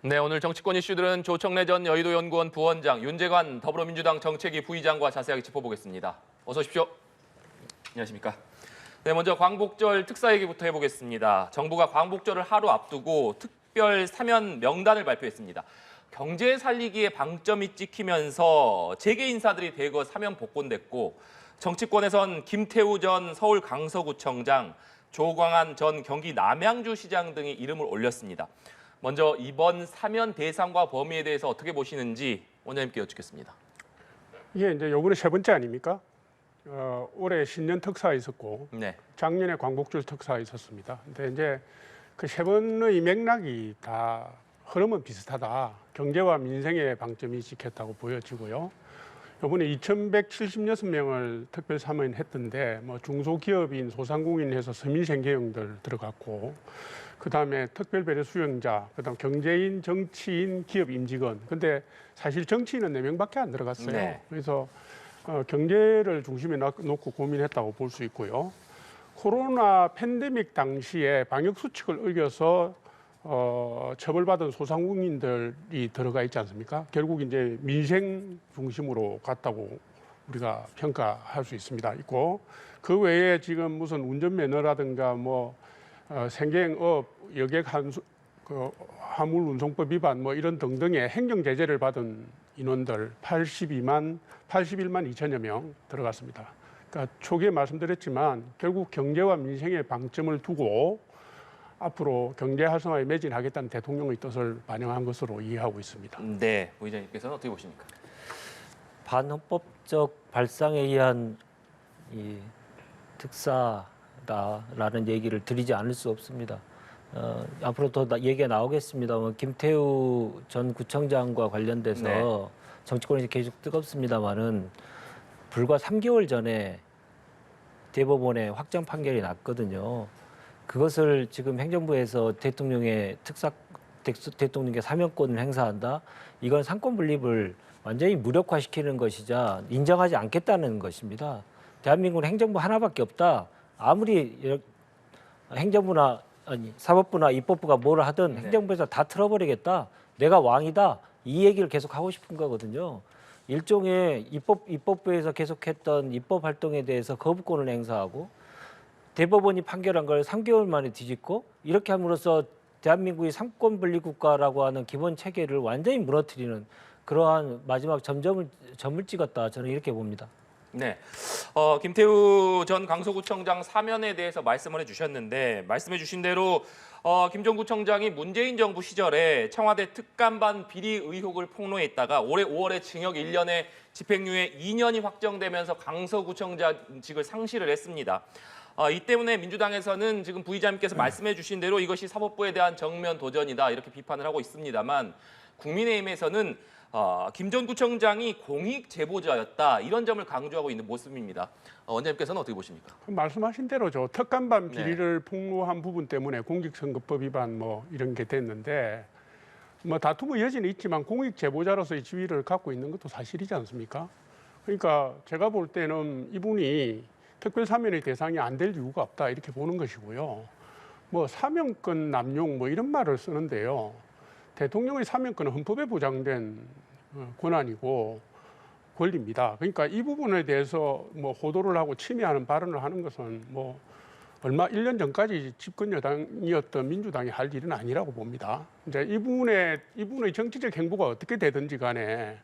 네, 오늘 정치권 이슈들은 조청래 전 여의도연구원 부원장, 윤재관 더불어민주당 정책위 부의장과 자세하게 짚어보겠습니다. 어서 오십시오. 안녕하십니까. 네, 먼저 광복절 특사 얘기부터 해보겠습니다. 정부가 광복절을 하루 앞두고 특별 사면 명단을 발표했습니다. 경제 살리기에 방점이 찍히면서 재계 인사들이 대거 사면 복권됐고, 정치권에선 김태우 전 서울 강서구청장, 조광안 전 경기 남양주시장 등이 이름을 올렸습니다. 먼저 이번 사면 대상과 범위에 대해서 어떻게 보시는지 원장님께 여쭙겠습니다. 이게 이제 요번에 세 번째 아닙니까? 올해 신년 특사가 있었고 네. 작년에 광복절 특사가 있었습니다. 근데 이제 그 세 번의 맥락이 다 흐름은 비슷하다. 경제와 민생에 방점이 찍혔다고 보여지고요. 이번에 2,176명을 특별 사면했던데 뭐 중소기업인 소상공인 해서 서민생계형들 들어갔고, 그다음에 특별배려 수용자, 그다음 경제인, 정치인, 기업 임직원. 근데 사실 정치인은 4명밖에 안 들어갔어요. 네. 그래서 경제를 중심에 놓고 고민했다고 볼 수 있고요. 코로나 팬데믹 당시에 방역 수칙을 어겨서 처벌받은 소상공인들이 들어가 있지 않습니까? 결국 이제 민생 중심으로 갔다고 우리가 평가할 수 있습니다. 있고 그 외에 지금 무슨 운전면허라든가 뭐 생계행업, 여객 화물운송법 위반 뭐 이런 등등의 행정 제재를 받은 인원들 81만 2천여 명 들어갔습니다. 그러니까 초기에 말씀드렸지만 결국 경제와 민생에 방점을 두고 앞으로 경제 활성화에 매진하겠다는 대통령의 뜻을 반영한 것으로 이해하고 있습니다. 네, 부의장님께서는 어떻게 보십니까? 반헌법적 발상에 의한 이 특사다라는 얘기를 드리지 않을 수 없습니다. 앞으로 더 얘기가 나오겠습니다만 김태우 전 구청장과 관련돼서 네. 정치권이 계속 뜨겁습니다만은 불과 3개월 전에 대법원에 확정 판결이 났거든요. 그것을 지금 행정부에서 대통령께 사면권을 행사한다. 이건 상권 분립을 완전히 무력화시키는 것이자 인정하지 않겠다는 것입니다. 대한민국은 행정부 하나밖에 없다. 아무리 행정부나 사법부나 입법부가 뭘 하든 행정부에서 다 틀어버리겠다. 내가 왕이다. 이 얘기를 계속 하고 싶은 거거든요. 일종의 입법부에서 계속했던 입법 활동에 대해서 거부권을 행사하고 대법원이 판결한 걸 3개월 만에 뒤집고 이렇게 함으로써 대한민국이 상권 분립 국가라고 하는 기본 체계를 완전히 무너뜨리는 그러한 마지막 점을 찍었다. 저는 이렇게 봅니다. 네, 김태우 전 강서구청장 사면에 대해서 말씀을 해주셨는데 말씀해 주신 대로 김 전 구청장이 문재인 정부 시절에 청와대 특감반 비리 의혹을 폭로했다가 올해 5월에 징역 1년에 집행유예 2년이 확정되면서 강서구청장직을 상실을 했습니다. 이 때문에 민주당에서는 지금 부의장님께서 말씀해 주신 대로 이것이 사법부에 대한 정면 도전이다 이렇게 비판을 하고 있습니다만 국민의힘에서는 김 전 구청장이 공익 제보자였다 이런 점을 강조하고 있는 모습입니다. 원장님께서는 어떻게 보십니까? 말씀하신 대로죠. 특감반 비리를 폭로한 부분 때문에 공직선거법 위반 뭐 이런 게 됐는데 뭐 다툼의 여지는 있지만 공익 제보자로서의 지위를 갖고 있는 것도 사실이지 않습니까? 그러니까 제가 볼 때는 이분이 특별 사면의 대상이 안 될 이유가 없다 이렇게 보는 것이고요. 뭐 사면권 남용 뭐 이런 말을 쓰는데요. 대통령의 사면권은 헌법에 보장된 권한이고 권리입니다. 그러니까 이 부분에 대해서 뭐 호도를 하고 침해하는 발언을 하는 것은 뭐 얼마 1년 전까지 집권 여당이었던 민주당이 할 일은 아니라고 봅니다. 이제 이분의 정치적 행보가 어떻게 되든지 간에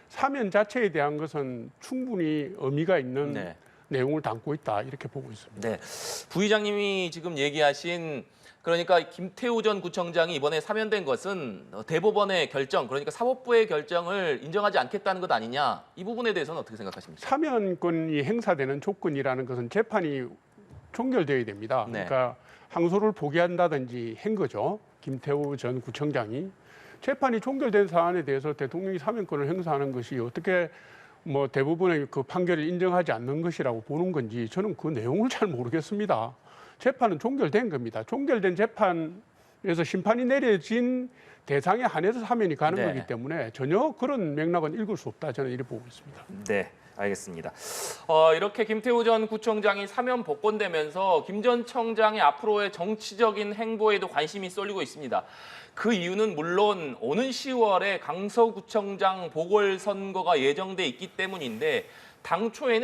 사면 자체에 대한 것은 충분히 의미가 있는 내용을 담고 있다 이렇게 보고 있습니다. 네, 부의장님이 지금 얘기하신 그러니까 김태우 전 구청장이 이번에 사면된 것은 대법원의 결정, 그러니까 사법부의 결정을 인정하지 않겠다는 것 아니냐. 이 부분에 대해서는 어떻게 생각하십니까? 사면권이 행사되는 조건이라는 것은 재판이 종결되어야 됩니다. 네. 그러니까 항소를 포기한다든지 한 거죠. 김태우 전 구청장이. 재판이 종결된 사안에 대해서 대통령이 사면권을 행사하는 것이 어떻게 뭐 대부분의 그 판결을 인정하지 않는 것이라고 보는 건지 저는 그 내용을 잘 모르겠습니다. 재판은 종결된 겁니다. 종결된 재판에서 심판이 내려진 대상에 한해서 사면이 가는 거기 때문에 전혀 그런 맥락은 읽을 수 없다. 저는 이렇게 보고 있습니다. 네, 알겠습니다. 이렇게 김태우 전 구청장이 사면 복권되면서 김 전 청장의 앞으로의 정치적인 행보에도 관심이 쏠리고 있습니다. 그 이유는 물론 오는 10월에 강서구청장 보궐선거가 예정돼 있기 때문인데 당초에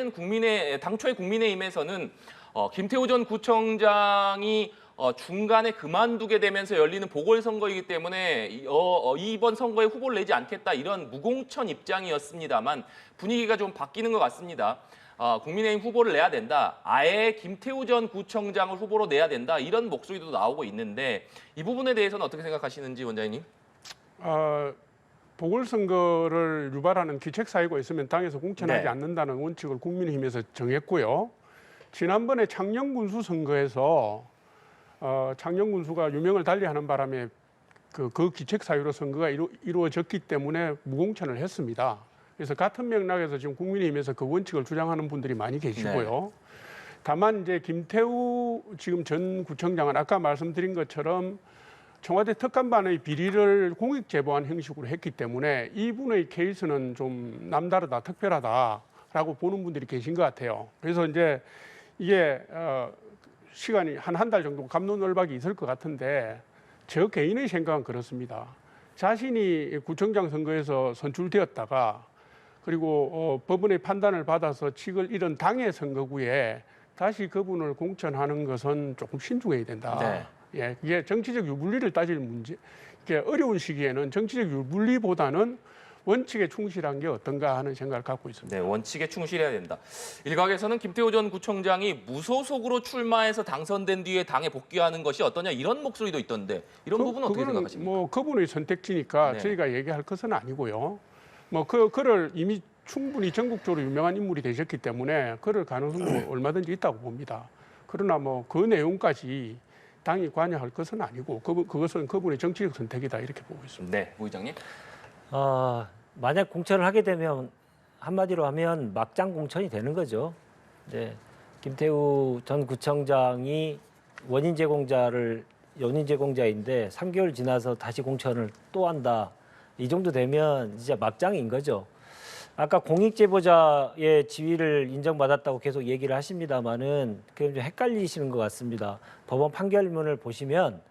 국민의힘에서는 김태우 전 구청장이 중간에 그만두게 되면서 열리는 보궐선거이기 때문에 이번 선거에 후보를 내지 않겠다 이런 무공천 입장이었습니다만 분위기가 좀 바뀌는 것 같습니다. 국민의힘 후보를 내야 된다. 아예 김태우 전 구청장을 후보로 내야 된다. 이런 목소리도 나오고 있는데 이 부분에 대해서는 어떻게 생각하시는지 원장님? 보궐선거를 유발하는 기책사유가 있으면 당에서 공천하지 네. 않는다는 원칙을 국민의힘에서 정했고요. 지난번에 창녕군수 선거에서 창녕군수가 유명을 달리하는 바람에 그 기책사유로 선거가 이루어졌기 때문에 무공천을 했습니다. 그래서 같은 맥락에서 지금 국민의힘에서 그 원칙을 주장하는 분들이 많이 계시고요. 다만 이제 김태우 지금 전 구청장은 아까 말씀드린 것처럼 청와대 특감반의 비리를 공익 제보한 형식으로 했기 때문에 이분의 케이스는 좀 남다르다, 특별하다라고 보는 분들이 계신 것 같아요. 그래서 이제 이게 시간이 한 달 정도 갑론을박이 있을 것 같은데 저 개인의 생각은 그렇습니다. 자신이 구청장 선거에서 선출되었다가 그리고 법원의 판단을 받아서 직을 잃은 당의 선거구에 다시 그분을 공천하는 것은 조금 신중해야 된다. 네. 예, 이게 정치적 유불리를 따질 문제. 이게 어려운 시기에는 정치적 유불리보다는 원칙에 충실한 게 어떤가 하는 생각을 갖고 있습니다. 네, 원칙에 충실해야 된다. 일각에서는 김태우 전 구청장이 무소속으로 출마해서 당선된 뒤에 당에 복귀하는 것이 어떠냐 이런 목소리도 있던데 이런 부분은 어떻게 그거는 생각하십니까? 뭐 그분의 선택지니까 네. 저희가 얘기할 것은 아니고요. 뭐 그를 이미 충분히 전국적으로 유명한 인물이 되셨기 때문에 그럴 가능성도 얼마든지 있다고 봅니다. 그러나 뭐 그 내용까지 당이 관여할 것은 아니고 그것은 그분의 정치적 선택이다 이렇게 보고 있습니다. 네, 부의장님. 만약 공천을 하게 되면 한마디로 하면 막장 공천이 되는 거죠. 네, 김태우 전 구청장이 원인 제공자인데 3개월 지나서 다시 공천을 또 한다. 이 정도 되면 진짜 막장인 거죠. 아까 공익제보자의 지위를 인정받았다고 계속 얘기를 하십니다만은 그게 좀 헷갈리시는 것 같습니다. 법원 판결문을 보시면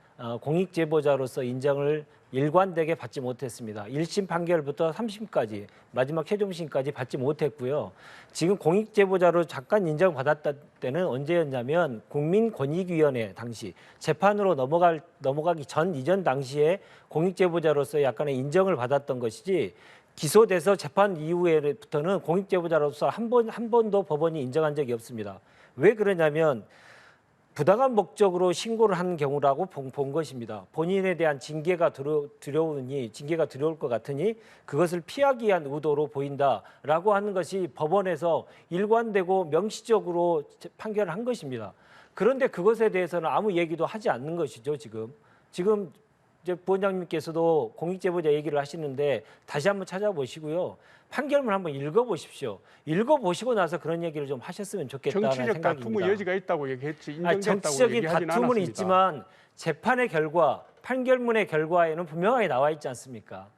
공익제보자로서 인정을 일관되게 받지 못했습니다. 1심 판결부터 3심까지 마지막 최종심까지 받지 못했고요. 지금 공익제보자로 잠깐 인정받았다 때는 언제였냐면 국민권익위원회 당시 재판으로 넘어가기 전 이전 당시에 공익제보자로서 약간의 인정을 받았던 것이지 기소돼서 재판 이후에부터는 공익제보자로서 한 번도 법원이 인정한 적이 없습니다. 왜 그러냐면 부당한 목적으로 신고를 한 경우라고 본 것입니다. 본인에 대한 징계가 두려울 것 같으니 그것을 피하기 위한 의도로 보인다라고 하는 것이 법원에서 일관되고 명시적으로 판결을 한 것입니다. 그런데 그것에 대해서는 아무 얘기도 하지 않는 것이죠. 지금 이제 부원장님께서도 공익제보자 얘기를 하시는데 다시 한번 찾아보시고요. 판결문 한번 읽어보십시오. 읽어보시고 나서 그런 얘기를 좀 하셨으면 좋겠다는 정치적 생각입니다. 다툼의 여지가 있다고 얘기했지 인정됐다고 정치적인 얘기하진 다툼은 않았습니다. 있지만 재판의 결과, 판결문의 결과에는 분명하게 나와 있지 않습니까?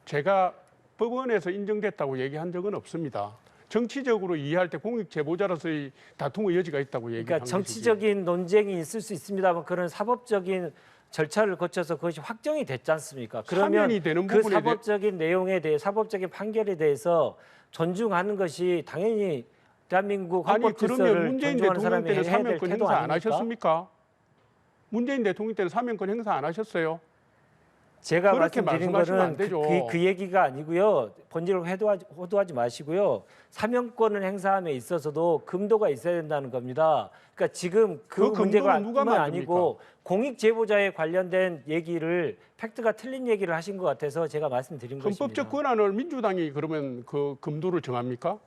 제가 법원에서 인정됐다고 얘기한 적은 없습니다. 정치적으로 이해할 때 공익제보자로서의 다툼의 여지가 있다고 얘기한 그러니까 정치적인 논쟁이 있을 수 있습니다만 그런 사법적인 절차를 거쳐서 그것이 확정이 됐지 않습니까? 그러면 사면이 되는 그 부분에 사법적인 내용에 대해 사법적인 판결에 대해서 존중하는 것이 당연히 대한민국 아니 헌법 그러면 질서를 문재인 존중하는 대통령 사람이 때는 해야 될 사면권 태도 행사 안 아닙니까? 하셨습니까? 문재인 대통령 때는 사면권 행사 안 하셨어요? 제가 그렇게 말씀드린 말씀하시면 거는 안 되죠. 그 얘기가 아니고요. 본질을 호도하지 마시고요. 사면권을 행사함에 있어서도 금도가 있어야 된다는 겁니다. 그러니까 지금 그 문제가 금도는 누가 뿐만 만듭니까? 아니고 공익 제보자에 관련된 얘기를 팩트가 틀린 얘기를 하신 것 같아서 제가 말씀드린 것입니다. 헌법적 권한을 민주당이 그러면 그 금도를 정합니까?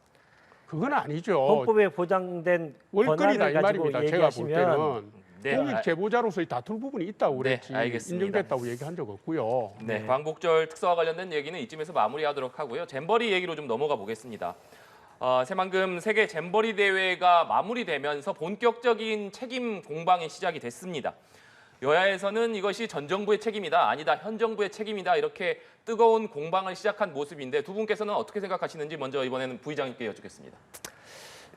그건 아니죠. 헌법에 보장된 월권이다 권한을 이 가지고 말입니다. 제가 볼 얘기하시면 때는 네, 공익 제보자로서의 다툴 부분이 있다고 네, 그랬지 알겠습니다. 인정됐다고 얘기한 적 없고요. 네, 광복절 특사와 관련된 얘기는 이쯤에서 마무리하도록 하고요. 잼버리 얘기로 좀 넘어가 보겠습니다. 새만금 세계 잼버리 대회가 마무리되면서 본격적인 책임 공방이 시작이 됐습니다. 여야에서는 이것이 전 정부의 책임이다, 아니다, 현 정부의 책임이다 이렇게 뜨거운 공방을 시작한 모습인데 두 분께서는 어떻게 생각하시는지 먼저 이번에는 부의장님께 여쭙겠습니다.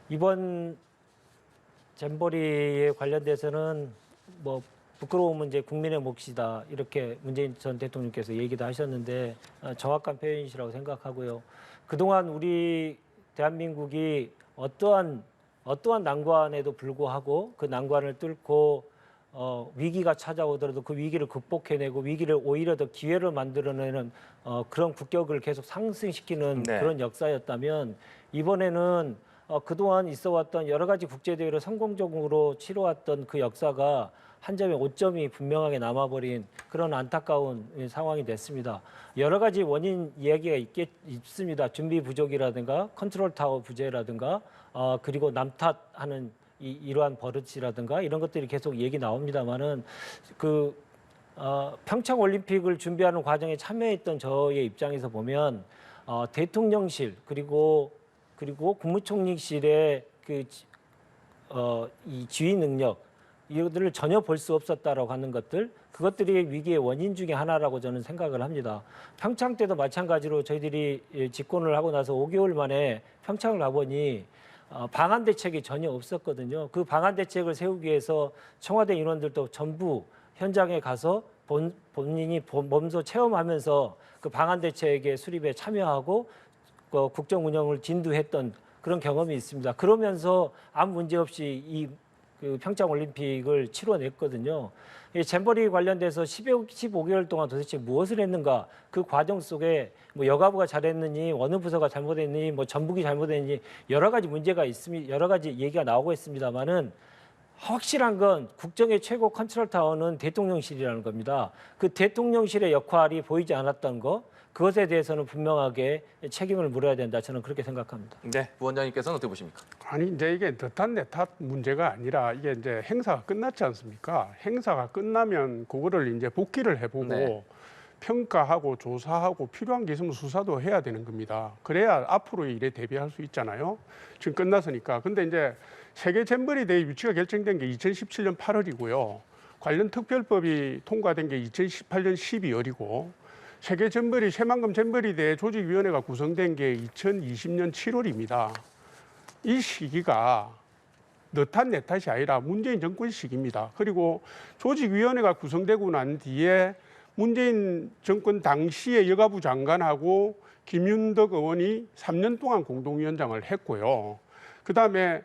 이번 잼버리에 관련돼서는 뭐 부끄러움은 이제 국민의 몫이다 이렇게 문재인 전 대통령께서 얘기도 하셨는데 정확한 표현이시라고 생각하고요. 그동안 우리 대한민국이 어떠한 난관에도 불구하고 그 난관을 뚫고 위기가 찾아오더라도 그 위기를 극복해내고 위기를 오히려 더 기회로 만들어내는 그런 국격을 계속 상승시키는 네. 그런 역사였다면 이번에는 그동안 있어왔던 여러 가지 국제대회를 성공적으로 치러왔던 그 역사가 한 점의 오점이 분명하게 남아버린 그런 안타까운 상황이 됐습니다. 여러 가지 원인 이야기가 있습니다. 준비 부족이라든가 컨트롤 타워 부재라든가 그리고 남탓하는 이러한 버릇이라든가 이런 것들이 계속 얘기 나옵니다만은 평창 올림픽을 준비하는 과정에 참여했던 저의 입장에서 보면 대통령실 그리고 국무총리실의 이 지휘 능력 이것들을 전혀 볼 수 없었다라고 하는 그것들이 위기의 원인 중에 하나라고 저는 생각을 합니다. 평창 때도 마찬가지로 저희들이 집권을 하고 나서 5개월 만에 평창을 가보니 방한 대책이 전혀 없었거든요. 그 방한 대책을 세우기 위해서 청와대 인원들도 전부 현장에 가서 본인이 몸소 체험하면서 그 방한 대책의 수립에 참여하고 국정 운영을 진두했던 그런 경험이 있습니다. 그러면서 아무 문제 없이 그 평창 올림픽을 치러냈거든요. 이 잼버리 관련돼서 15개월 동안 도대체 무엇을 했는가? 그 과정 속에 뭐 여가부가 잘했느니 어느 부서가 잘못했느니 뭐 전북이 잘못했느니 여러 가지 문제가 있습니다. 여러 가지 얘기가 나오고 있습니다만은 확실한 건 국정의 최고 컨트롤 타워는 대통령실이라는 겁니다. 그 대통령실의 역할이 보이지 않았던 거 그것에 대해서는 분명하게 책임을 물어야 된다. 저는 그렇게 생각합니다. 네, 부원장님께서는 어떻게 보십니까? 아니 이제 이게 너탓 내탓 문제가 아니라 이게 이제 행사가 끝났지 않습니까? 행사가 끝나면 그거를 이제 복귀를 해보고 네. 평가하고 조사하고 필요한 게 있으면 수사도 해야 되는 겁니다. 그래야 앞으로의 일에 대비할 수 있잖아요. 지금 끝났으니까. 근데 이제 세계 잼버리 대회 유치가 결정된 게 2017년 8월이고요. 관련 특별법이 통과된 게 2018년 12월이고 세계 잼버리 새만금 잼버리 대회 조직위원회가 구성된 게 2020년 7월입니다. 이 시기가 너 탓 내 탓이 아니라 문재인 정권 시기입니다. 그리고 조직위원회가 구성되고 난 뒤에 문재인 정권 당시의 여가부 장관하고 김윤덕 의원이 3년 동안 공동위원장을 했고요. 그다음에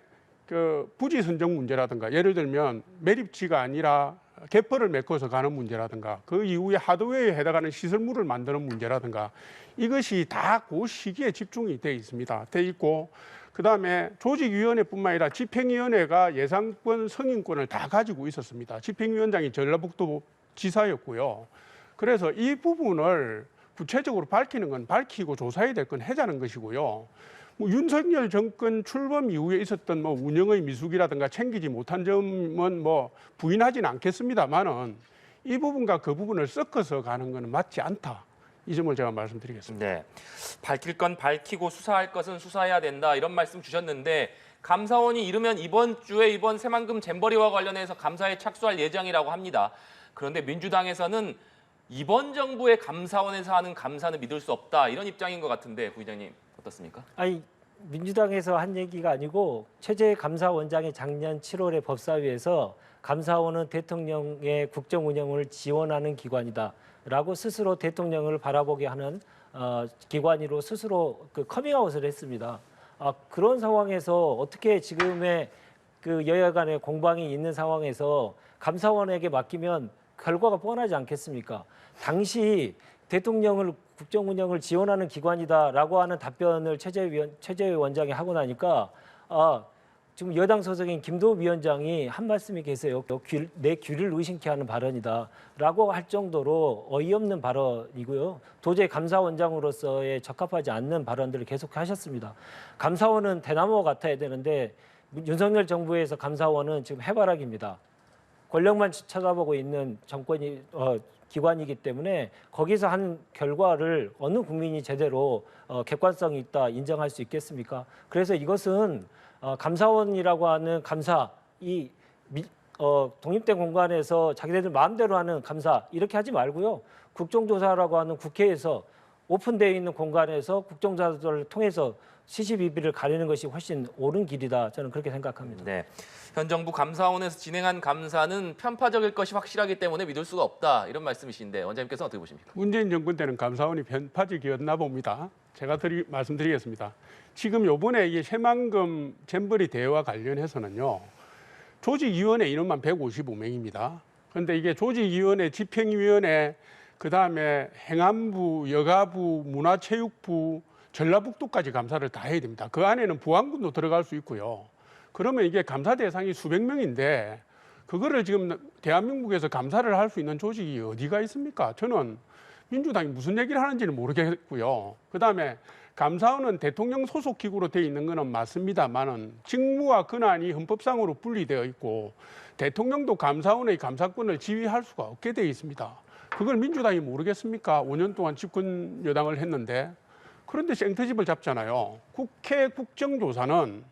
그 부지 선정 문제라든가 예를 들면 매립지가 아니라 개퍼를 메꿔서 가는 문제라든가 그 이후에 하드웨어에 해당하는 시설물을 만드는 문제라든가 이것이 다 그 시기에 집중이 돼 있습니다. 돼 있고 그다음에 조직위원회뿐만 아니라 집행위원회가 예산권 승인권을 다 가지고 있었습니다. 집행위원장이 전라북도 지사였고요. 그래서 이 부분을 구체적으로 밝히는 건 밝히고 조사해야 될 건 하자는 것이고요. 뭐 윤석열 정권 출범 이후에 있었던 뭐 운영의 미숙이라든가 챙기지 못한 점은 뭐 부인하지는 않겠습니다만은 이 부분과 그 부분을 섞어서 가는 것은 맞지 않다. 이 점을 제가 말씀드리겠습니다. 네, 밝힐 건 밝히고 수사할 것은 수사해야 된다 이런 말씀 주셨는데 감사원이 이르면 이번 주에 이번 새만금 잼버리와 관련해서 감사에 착수할 예정이라고 합니다. 그런데 민주당에서는 이번 정부의 감사원에서 하는 감사는 믿을 수 없다 이런 입장인 것 같은데 부의장님 어떻습니까? 아니 민주당에서 한 얘기가 아니고 최재 감사원장이 작년 7월에 법사위에서 감사원은 대통령의 국정 운영을 지원하는 기관이다라고 스스로 대통령을 바라보게 하는 기관으로 스스로 그 커밍아웃을 했습니다. 그런 상황에서 어떻게 지금의 그 여야 간의 공방이 있는 상황에서 감사원에게 맡기면 결과가 뻔하지 않겠습니까? 당시 대통령을 국정 운영을 지원하는 기관이다라고 하는 답변을 최재위 원장이 하고 나니까 지금 여당 소속인 김도우 위원장이 한 말씀이 계세요. 내 귀를 의심케 하는 발언이다라고 할 정도로 어이없는 발언이고요. 도저히 감사원장으로서의 적합하지 않는 발언들을 계속 하셨습니다. 감사원은 대나무와 같아야 되는데 윤석열 정부에서 감사원은 지금 해바라기입니다. 권력만 쳐다보고 있는 정권이 기관이기 때문에 거기서 한 결과를 어느 국민이 제대로 객관성이 있다 인정할 수 있겠습니까? 그래서 이것은 감사원이라고 하는 감사, 독립된 공간에서 자기네들 마음대로 하는 감사 이렇게 하지 말고요. 국정조사라고 하는 국회에서 오픈되어 있는 공간에서 국정조사를 통해서 시시비비를 가리는 것이 훨씬 옳은 길이다. 저는 그렇게 생각합니다. 네. 현 정부 감사원에서 진행한 감사는 편파적일 것이 확실하기 때문에 믿을 수가 없다. 이런 말씀이신데 원장님께서 어떻게 보십니까? 문재인 정권 때는 감사원이 편파적이었나 봅니다. 제가 말씀드리겠습니다. 지금 요번에 이 새만금 잼버리 대회와 관련해서는요. 조직위원회 인원만 155명입니다. 그런데 이게 조직위원회, 집행위원회, 그다음에 행안부, 여가부, 문화체육부, 전라북도까지 감사를 다 해야 됩니다. 그 안에는 부안군도 들어갈 수 있고요. 그러면 이게 감사 대상이 수백 명인데 그거를 지금 대한민국에서 감사를 할 수 있는 조직이 어디가 있습니까? 저는 민주당이 무슨 얘기를 하는지는 모르겠고요. 그다음에 감사원은 대통령 소속 기구로 돼 있는 거는 맞습니다만은 직무와 권한이 헌법상으로 분리되어 있고 대통령도 감사원의 감사권을 지휘할 수가 없게 되어 있습니다. 그걸 민주당이 모르겠습니까? 5년 동안 집권 여당을 했는데 그런데 생터집을 잡잖아요. 국회 국정조사는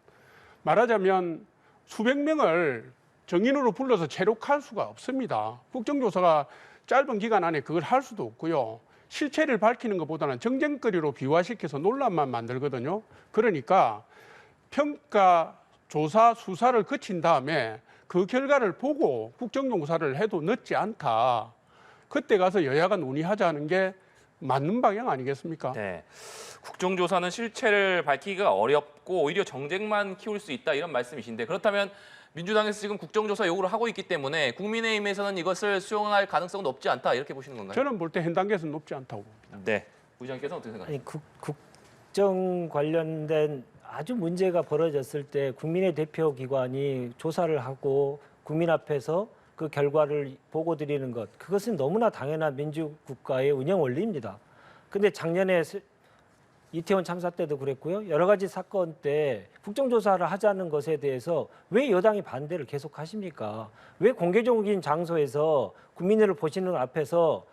말하자면 수백 명을 정인으로 불러서 체력할 수가 없습니다. 국정조사가 짧은 기간 안에 그걸 할 수도 없고요. 실체를 밝히는 것보다는 정쟁거리로 비화시켜서 논란만 만들거든요. 그러니까 평가, 조사, 수사를 거친 다음에 그 결과를 보고 국정조사를 해도 늦지 않다. 그때 가서 여야가 논의하자는 게 맞는 방향 아니겠습니까? 네. 국정조사는 실체를 밝히기가 어렵고 오히려 정쟁만 키울 수 있다 이런 말씀이신데 그렇다면 민주당에서 지금 국정조사 요구를 하고 있기 때문에 국민의힘에서는 이것을 수용할 가능성은 높지 않다 이렇게 보시는 건가요? 저는 볼 때 현 단계에서는 높지 않다고 봅니다. 네. 부의장께서는 어떻게 생각하세요? 아니, 국정 관련된 아주 문제가 벌어졌을 때 국민의 대표 기관이 조사를 하고 국민 앞에서 그 결과를 보고 드리는 것 그것은 너무나 당연한 민주국가의 운영 원리입니다. 근데 작년에 이태원 참사 때도 그랬고요. 여러 가지 사건 때 국정조사를 하자는 것에 대해서 왜 여당이 반대를 계속 하십니까? 왜 공개적인 장소에서 국민들을 보시는 앞에서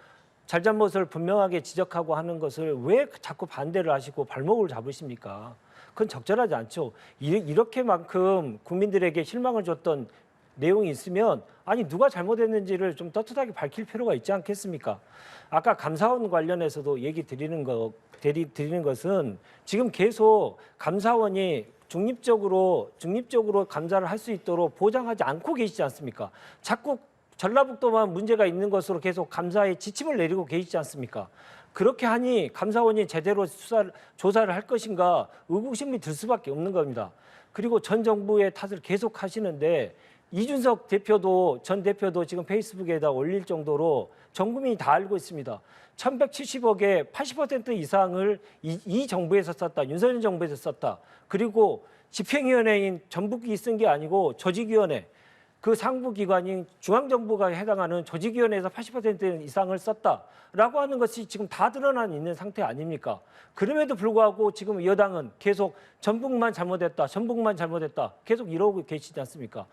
잘잘못을 분명하게 지적하고 하는 것을 왜 자꾸 반대를 하시고 발목을 잡으십니까? 그건 적절하지 않죠. 이렇게만큼 국민들에게 실망을 줬던 내용이 있으면 아니 누가 잘못했는지를 좀 떳떳하게 밝힐 필요가 있지 않겠습니까? 아까 감사원 관련해서도 얘기 드리는 것은 지금 계속 감사원이 중립적으로 감사를 할 수 있도록 보장하지 않고 계시지 않습니까? 자꾸 전라북도만 문제가 있는 것으로 계속 감사에 지침을 내리고 계시지 않습니까? 그렇게 하니 감사원이 제대로 조사를 할 것인가 의구심이 들 수밖에 없는 겁니다. 그리고 전 정부의 탓을 계속 하시는데 이준석 전 대표도 지금 페이스북에다 올릴 정도로 전 국민이 다 알고 있습니다. 1170억의 80% 이상을 이 정부에서 썼다. 윤석열 정부에서 썼다. 그리고 집행위원회인 전북이 쓴 게 아니고 조직위원회. 그 상부기관인 중앙정부가 해당하는 조직위원회에서 80% 이상을 썼다라고 하는 것이 지금 다 드러나 있는 상태 아닙니까? 그럼에도 불구하고 지금 여당은 계속 전북만 잘못했다 계속 이러고 계시지 않습니까?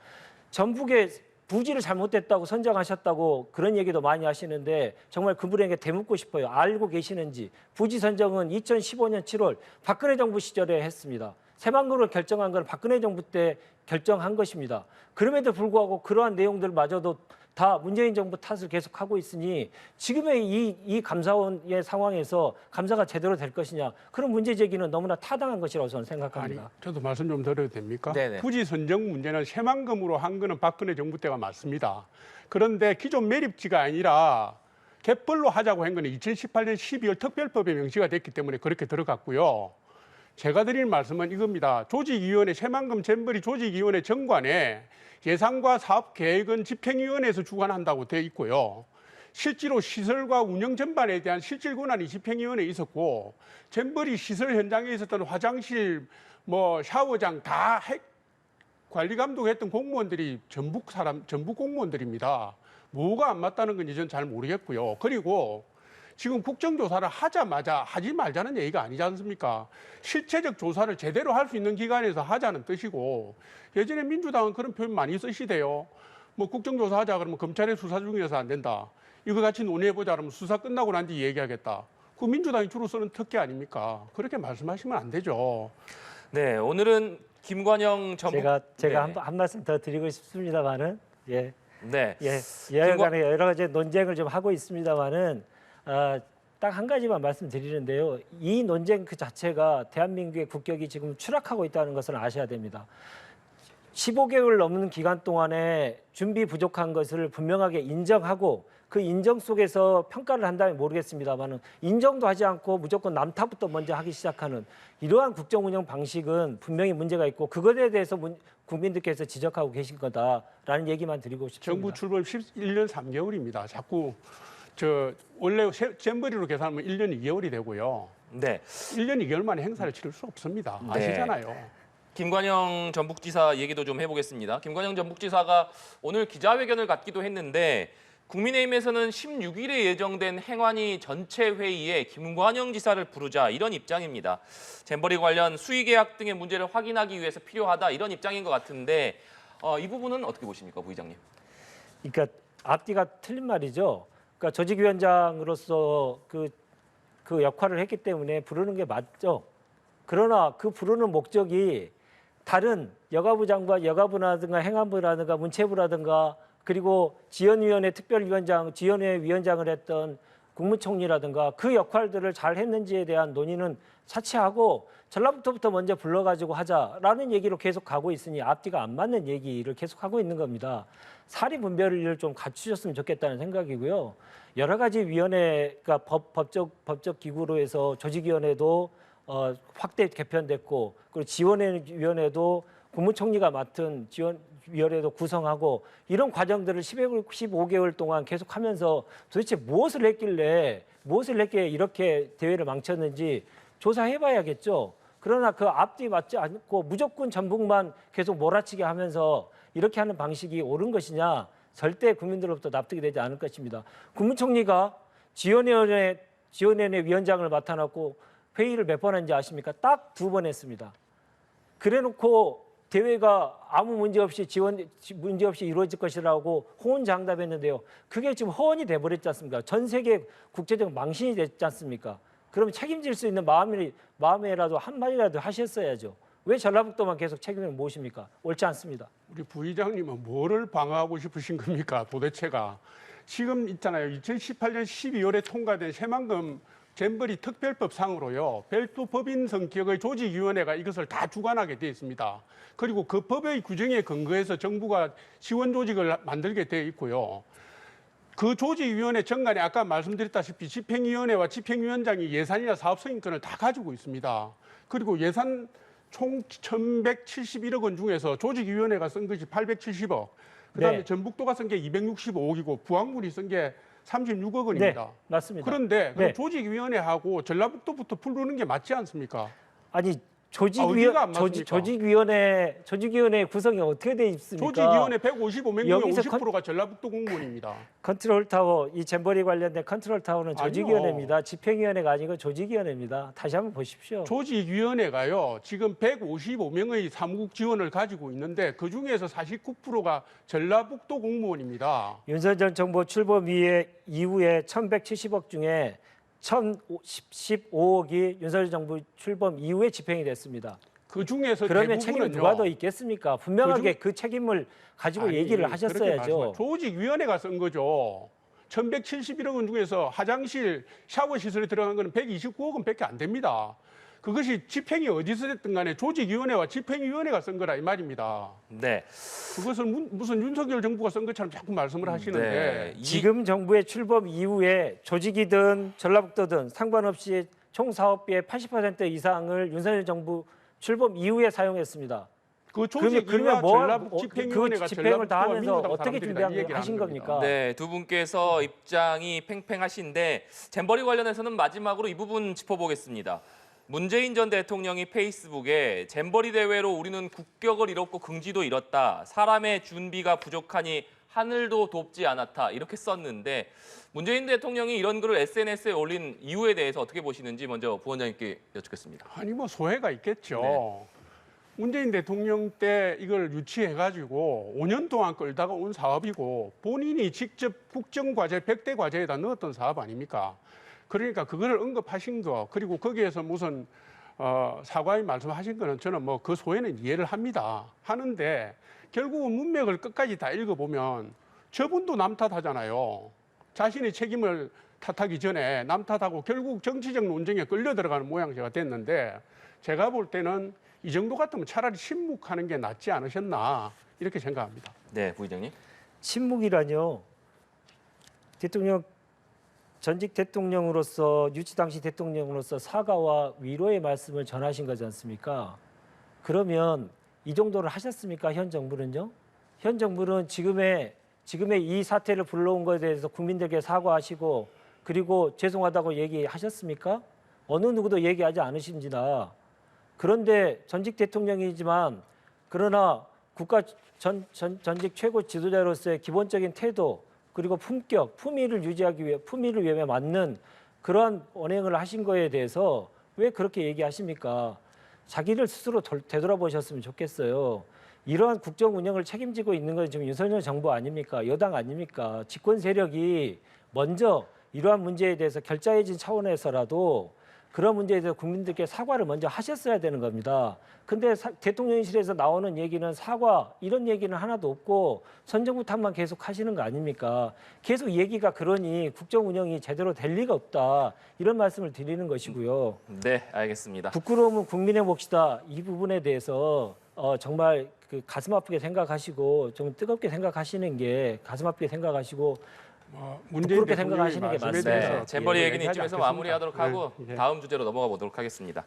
전북의 부지를 잘못됐다고 선정하셨다고 그런 얘기도 많이 하시는데 정말 그분에게 되묻고 싶어요. 알고 계시는지. 부지 선정은 2015년 7월 박근혜 정부 시절에 했습니다. 새만금으로 결정한 건 박근혜 정부 때 결정한 것입니다. 그럼에도 불구하고 그러한 내용들마저도 다 문재인 정부 탓을 계속하고 있으니 지금의 이 감사원의 상황에서 감사가 제대로 될 것이냐 그런 문제 제기는 너무나 타당한 것이라고 저는 생각합니다. 아니, 저도 말씀 좀 드려도 됩니까? 네네. 부지 선정 문제는 새만금으로 한 거는 박근혜 정부 때가 맞습니다. 그런데 기존 매립지가 아니라 갯벌로 하자고 한 거는 2018년 12월 특별법에 명시가 됐기 때문에 그렇게 들어갔고요. 제가 드릴 말씀은 이겁니다. 조직위원회, 새만금 잼버리 조직위원회 정관에 예산과 사업 계획은 집행위원회에서 주관한다고 되어 있고요. 실제로 시설과 운영 전반에 대한 실질 권한이 집행위원회에 있었고 잼버리 시설 현장에 있었던 화장실, 샤워장 다 관리 감독했던 공무원들이 전북 공무원들입니다. 뭐가 안 맞다는 건지 저는 잘 모르겠고요. 그리고 지금 국정조사를 하자마자 하지 말자는 얘기가 아니지 않습니까? 실체적 조사를 제대로 할 수 있는 기관에서 하자는 뜻이고 예전에 민주당은 그런 표현 많이 쓰시대요. 국정조사 하자 그러면 검찰의 수사 중이라서 안 된다. 이거 같이 논의해보자 그러면 수사 끝나고 난 뒤 얘기하겠다. 그 민주당이 주로 쓰는 특기 아닙니까? 그렇게 말씀하시면 안 되죠. 네, 오늘은 김관영 전북 제가 네. 한 말씀 더 드리고 싶습니다만은 네. 여야간에 여러 가지 논쟁을 좀 하고 있습니다만은 딱 한 가지만 말씀드리는데요. 이 논쟁 그 자체가 대한민국의 국격이 지금 추락하고 있다는 것을 아셔야 됩니다. 15개월 넘는 기간 동안에 준비 부족한 것을 분명하게 인정하고 그 인정 속에서 평가를 한다면 모르겠습니다만 인정도 하지 않고 무조건 남탓부터 먼저 하기 시작하는 이러한 국정 운영 방식은 분명히 문제가 있고 그것에 대해서 국민들께서 지적하고 계신 거다라는 얘기만 드리고 싶습니다. 정부 출범 1년 3개월입니다. 자꾸 원래 잼버리로 계산하면 1년 2개월이 되고요. 네. 1년 2개월 만에 행사를 치를 수 없습니다. 네. 아시잖아요. 김관영 전북지사 얘기도 좀 해보겠습니다. 김관영 전북지사가 오늘 기자회견을 갖기도 했는데 국민의힘에서는 16일에 예정된 행안위 전체 회의에 김관영 지사를 부르자 이런 입장입니다. 잼버리 관련 수의 계약 등의 문제를 확인하기 위해서 필요하다 이런 입장인 것 같은데 이 부분은 어떻게 보십니까, 부의장님? 그러니까 앞뒤가 틀린 말이죠. 그러니까 조직위원장으로서 그 역할을 했기 때문에 부르는 게 맞죠. 그러나 그 부르는 목적이 다른 여가부장과 여가부라든가 행안부라든가 문체부라든가 그리고 지원위원회 특별위원장, 지원회 위원장을 했던 국무총리라든가 그 역할들을 잘 했는지에 대한 논의는 차치하고 전라북도부터 먼저 불러가지고 하자라는 얘기로 계속 가고 있으니 앞뒤가 안 맞는 얘기를 계속 하고 있는 겁니다. 사리 분별을 좀 갖추셨으면 좋겠다는 생각이고요. 여러 가지 위원회가 법적 기구로 해서 조직위원회도 확대 개편됐고 그리고 지원위원회도 국무총리가 맡은 지원위원회도 구성하고 이런 과정들을 15개월 동안 계속하면서 도대체 무엇을 했길래 이렇게 대회를 망쳤는지 조사해봐야겠죠. 그러나 그 앞뒤 맞지 않고 무조건 전북만 계속 몰아치게 하면서 이렇게 하는 방식이 옳은 것이냐 절대 국민들로부터 납득이 되지 않을 것입니다. 국무총리가 지원위원회 위원장을 맡아놓고 회의를 몇 번 했는지 아십니까? 딱 2번 했습니다. 그래놓고 대회가 아무 문제 없이 문제 없이 이루어질 것이라고 호언장담했는데요. 그게 지금 허언이 돼버렸지 않습니까? 전 세계 국제적 망신이 됐지 않습니까? 그러면 책임질 수 있는 마음에라도 한마디라도 하셨어야죠. 왜 전라북도만 계속 책임을 모십니까? 옳지 않습니다. 우리 부의장님은 뭐를 방어하고 싶으신 겁니까? 도대체가. 지금 있잖아요. 2018년 12월에 통과된 새만금 잼버리 특별법상으로요. 별도 법인 성격의 조직위원회가 이것을 다 주관하게 되어 있습니다. 그리고 그 법의 규정에 근거해서 정부가 지원 조직을 만들게 되어 있고요. 그 조직위원회 정관에 아까 말씀드렸다시피 집행위원회와 집행위원장이 예산이나 사업성인권을 다 가지고 있습니다. 그리고 예산 총 1,171억 원 중에서 조직위원회가 쓴 것이 870억, 그다음에 네. 전북도가 쓴 게 265억이고 부안군이 쓴 게 36억 원입니다. 네, 맞습니다. 그런데 네. 조직위원회하고 전라북도부터 부르는 게 맞지 않습니까? 아니 어디가 안 맞습니까? 조직위원회 구성이 어떻게 돼 있습니까? 조직위원회 155명 중에 여기서 50%가 전라북도 공무원입니다. 컨트롤타워, 이 잼버리 관련된 컨트롤타워는 아니요. 조직위원회입니다. 집행위원회가 아니고 조직위원회입니다. 다시 한번 보십시오. 조직위원회가요. 지금 155명의 사무국 지원을 가지고 있는데 그중에서 49%가 전라북도 공무원입니다. 윤석열 정부 출범 이후에 1,170억 중에 1,015억이 윤석열 정부 출범 이후에 집행이 됐습니다. 그중에서 그러면 책임이 대부분은요. 누가 더 있겠습니까? 분명하게 그 책임을 가지고 아니, 얘기를 그렇게 하셨어야죠. 말씀하- 조직위원회가 쓴 거죠. 1,171억 원 중에서 화장실, 샤워 시설에 들어간 거는 129억 원밖에 안 됩니다. 그것이 집행이 어디서 됐든 간에 조직위원회와 집행위원회가 쓴 거라 이 말입니다. 네. 그것을 무슨 윤석열 정부가 쓴 것처럼 자꾸 말씀을 하시는데 네. 지금 정부의 출범 이후에 조직이든 전라북도든 상관없이 총 사업비의 80% 이상을 윤석열 정부 출범 이후에 사용했습니다. 그 그러면 조직위와 뭐 전라북 집행위원회가 그 집행을 다 전라북도와 하면서 민주당 어떻게 사람들이 다 이 얘기를 준비하신 하는 겁니다. 겁니까? 네, 두 분께서 입장이 팽팽하신데 잼버리 관련해서는 마지막으로 이 부분 짚어보겠습니다. 문재인 전 대통령이 페이스북에 잼버리 대회로 우리는 국격을 잃었고 긍지도 잃었다. 사람의 준비가 부족하니 하늘도 돕지 않았다. 이렇게 썼는데 문재인 대통령이 이런 글을 SNS에 올린 이유에 대해서 어떻게 보시는지 먼저 부원장님께 여쭙겠습니다. 아니 뭐 소회가 있겠죠. 네. 문재인 대통령 때 이걸 유치해가지고 5년 동안 끌다가 온 사업이고 본인이 직접 국정과제 100대 과제에다 넣었던 사업 아닙니까? 그러니까 그거를 언급하신 거 그리고 거기에서 무슨 사과의 말씀하신 거는 저는 뭐 그 소회는 이해를 합니다. 하는데 결국은 문맥을 끝까지 다 읽어보면 저분도 남 탓하잖아요. 자신의 책임을 탓하기 전에 남 탓하고 결국 정치적 논쟁에 끌려 들어가는 모양새가 됐는데 제가 볼 때는 이 정도 같으면 차라리 침묵하는 게 낫지 않으셨나 이렇게 생각합니다. 네, 부의장님. 침묵이라뇨. 대통령 전직 대통령으로서 유치 당시 대통령으로서 사과와 위로의 말씀을 전하신 거지 않습니까? 그러면 이 정도를 하셨습니까? 현 정부는요? 현 정부는 지금의 이 사태를 불러온 것에 대해서 국민들께 사과하시고 그리고 죄송하다고 얘기하셨습니까? 어느 누구도 얘기하지 않으신지나. 그런데 전직 대통령이지만 그러나 국가 전직 최고 지도자로서의 기본적인 태도 그리고 품격, 품위를 위해 맞는 그러한 언행을 하신 거에 대해서 왜 그렇게 얘기하십니까? 자기를 스스로 되돌아보셨으면 좋겠어요. 이러한 국정 운영을 책임지고 있는 건 지금 윤석열 정부 아닙니까? 여당 아닙니까? 집권 세력이 먼저 이러한 문제에 대해서 결자해진 차원에서라도 그런 문제에 대해서 국민들께 사과를 먼저 하셨어야 되는 겁니다. 근데 대통령실에서 나오는 얘기는 사과 이런 얘기는 하나도 없고 선정부 탓만 계속 하시는 거 아닙니까? 계속 얘기가 그러니 국정 운영이 제대로 될 리가 없다. 이런 말씀을 드리는 것이고요. 네, 알겠습니다. 부끄러움은 국민의 몫이다. 이 부분에 대해서 정말 그 가슴 아프게 생각하시고 좀 뜨겁게 생각하시는 게 가슴 아프게 생각하시고 문재인 그렇게 생각하시는 게 말씀에 맞습니다. 대해서 네, 잼버리 얘기는 얘기하지 이쯤에서 않겠습니다. 마무리하도록 하고 네. 다음 주제로 넘어가 보도록 하겠습니다.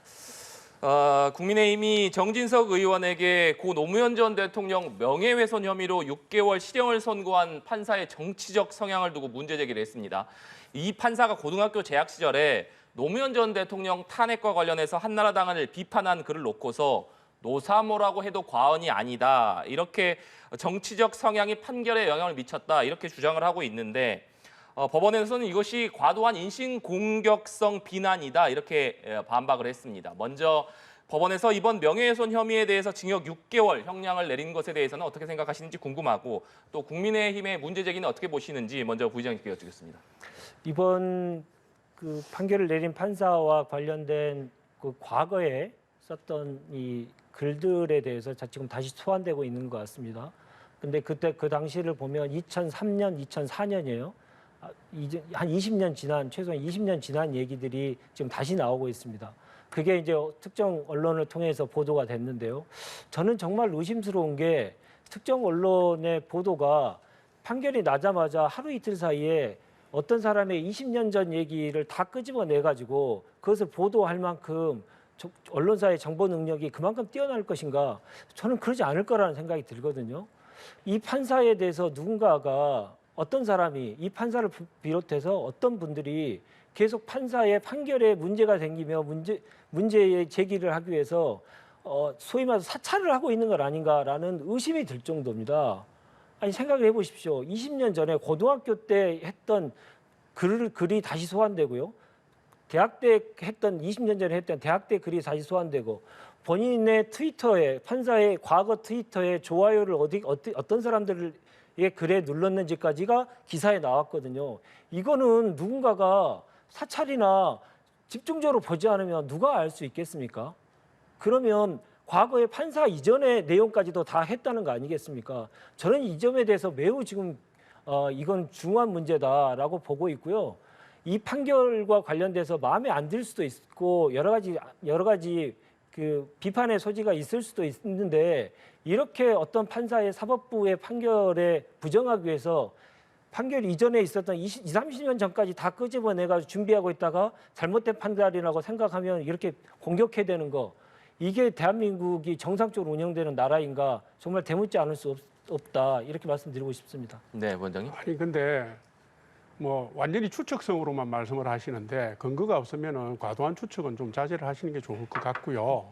국민의힘이 정진석 의원에게 고 노무현 전 대통령 명예훼손 혐의로 6개월 실형을 선고한 판사의 정치적 성향을 두고 문제 제기를 했습니다. 이 판사가 고등학교 재학 시절에 노무현 전 대통령 탄핵과 관련해서 한나라당을 비판한 글을 놓고서 노사모라고 해도 과언이 아니다. 이렇게 정치적 성향이 판결에 영향을 미쳤다. 이렇게 주장을 하고 있는데 법원에서는 이것이 과도한 인신공격성 비난이다. 이렇게 반박을 했습니다. 먼저 법원에서 이번 명예훼손 혐의에 대해서 징역 6개월 형량을 내린 것에 대해서는 어떻게 생각하시는지 궁금하고 또 국민의힘의 문제 제기는 어떻게 보시는지 먼저 부의장님께 여쭙겠습니다. 이번 그 판결을 내린 판사와 관련된 그 과거에 썼던 이 글들에 대해서 지금 다시 소환되고 있는 것 같습니다. 근데 그때 그 당시를 보면 2003년, 2004년이에요. 이제 한 20년 지난, 최소한 20년 지난 얘기들이 지금 다시 나오고 있습니다. 그게 이제 특정 언론을 통해서 보도가 됐는데요. 저는 정말 의심스러운 게 특정 언론의 보도가 판결이 나자마자 하루 이틀 사이에 어떤 사람의 20년 전 얘기를 다 끄집어내가지고 그것을 보도할 만큼 언론사의 정보 능력이 그만큼 뛰어날 것인가? 저는 그러지 않을 거라는 생각이 들거든요. 이 판사에 대해서 누군가가 어떤 사람이 이 판사를 비롯해서 어떤 분들이 계속 판사의 판결에 문제가 생기며 문제의 제기를 하기 위해서 소위 말해서 사찰을 하고 있는 것 아닌가라는 의심이 들 정도입니다. 아니 생각을 해보십시오. 20년 전에 고등학교 때 했던 글이 다시 소환되고요. 대학 때 했던 20년 전에 했던 대학 때 글이 다시 소환되고 본인의 트위터에 판사의 과거 트위터에 좋아요를 어떤 사람들의 글에 눌렀는지까지가 기사에 나왔거든요. 이거는 누군가가 사찰이나 집중적으로 보지 않으면 누가 알 수 있겠습니까? 그러면 과거의 판사 이전의 내용까지도 다 했다는 거 아니겠습니까? 저는 이 점에 대해서 매우 지금 이건 중요한 문제다라고 보고 있고요. 이 판결과 관련돼서 마음에 안 들 수도 있고 여러 가지 그 비판의 소지가 있을 수도 있는데 이렇게 어떤 판사의 사법부의 판결에 부정하기 위해서 판결 이전에 있었던 20, 30년 전까지 다 끄집어내가지고 준비하고 있다가 잘못된 판결이라고 생각하면 이렇게 공격해야 되는 거 이게 대한민국이 정상적으로 운영되는 나라인가 정말 되묻지 않을 수 없다 이렇게 말씀드리고 싶습니다. 네, 원장님. 아니 근데 뭐 완전히 추측성으로만 말씀을 하시는데 근거가 없으면은 과도한 추측은 좀 자제를 하시는 게 좋을 것 같고요.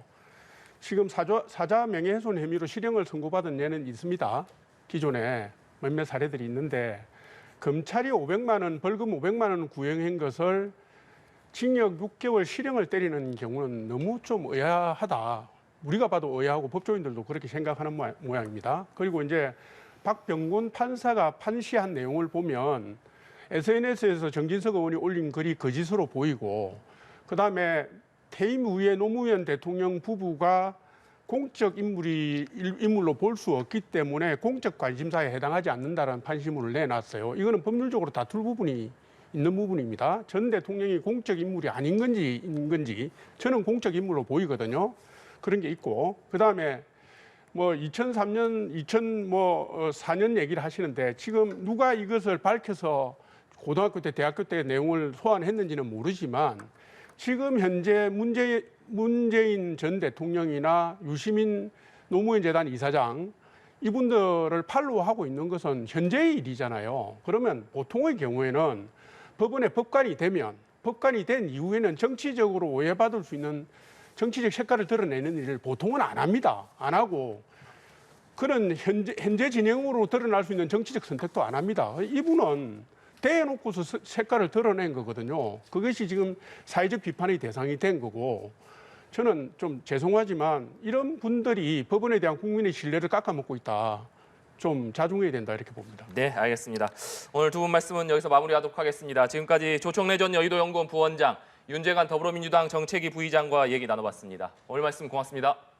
지금 사자 명예훼손 혐의로 실형을 선고받은 예는 있습니다. 기존에 몇몇 사례들이 있는데 검찰이 500만 원 벌금 500만 원 구형한 것을 징역 6개월 실형을 때리는 경우는 너무 좀 의아하다. 우리가 봐도 의아하고 법조인들도 그렇게 생각하는 모양입니다. 그리고 이제 박병곤 판사가 판시한 내용을 보면 SNS에서 정진석 의원이 올린 글이 거짓으로 보이고 그다음에 퇴임 후에 노무현 대통령 부부가 공적 인물로 볼 수 없기 때문에 공적 관심사에 해당하지 않는다는 판시문을 내놨어요. 이거는 법률적으로 다툴 부분이 있는 부분입니다. 전 대통령이 공적 인물이 아닌 건지 저는 공적 인물로 보이거든요. 그런 게 있고 그다음에 뭐 2003년, 2004년 얘기를 하시는데 지금 누가 이것을 밝혀서 고등학교 때, 대학교 때 내용을 소환했는지는 모르지만 지금 현재 문재인 전 대통령이나 유시민 노무현 재단 이사장 이분들을 팔로우하고 있는 것은 현재의 일이잖아요. 그러면 보통의 경우에는 법원에 법관이 되면 법관이 된 이후에는 정치적으로 오해받을 수 있는 정치적 색깔을 드러내는 일을 보통은 안 합니다. 안 하고 그런 현재 진영으로 드러날 수 있는 정치적 선택도 안 합니다. 이분은 대놓고서 색깔을 드러낸 거거든요. 그것이 지금 사회적 비판의 대상이 된 거고 저는 좀 죄송하지만 이런 분들이 법원에 대한 국민의 신뢰를 깎아먹고 있다. 좀 자중해야 된다 이렇게 봅니다. 네, 알겠습니다. 오늘 두 분 말씀은 여기서 마무리하도록 하겠습니다. 지금까지 조청래 전 여의도연구원 부원장, 윤재관 더불어민주당 정책위 부의장과 얘기 나눠봤습니다. 오늘 말씀 고맙습니다.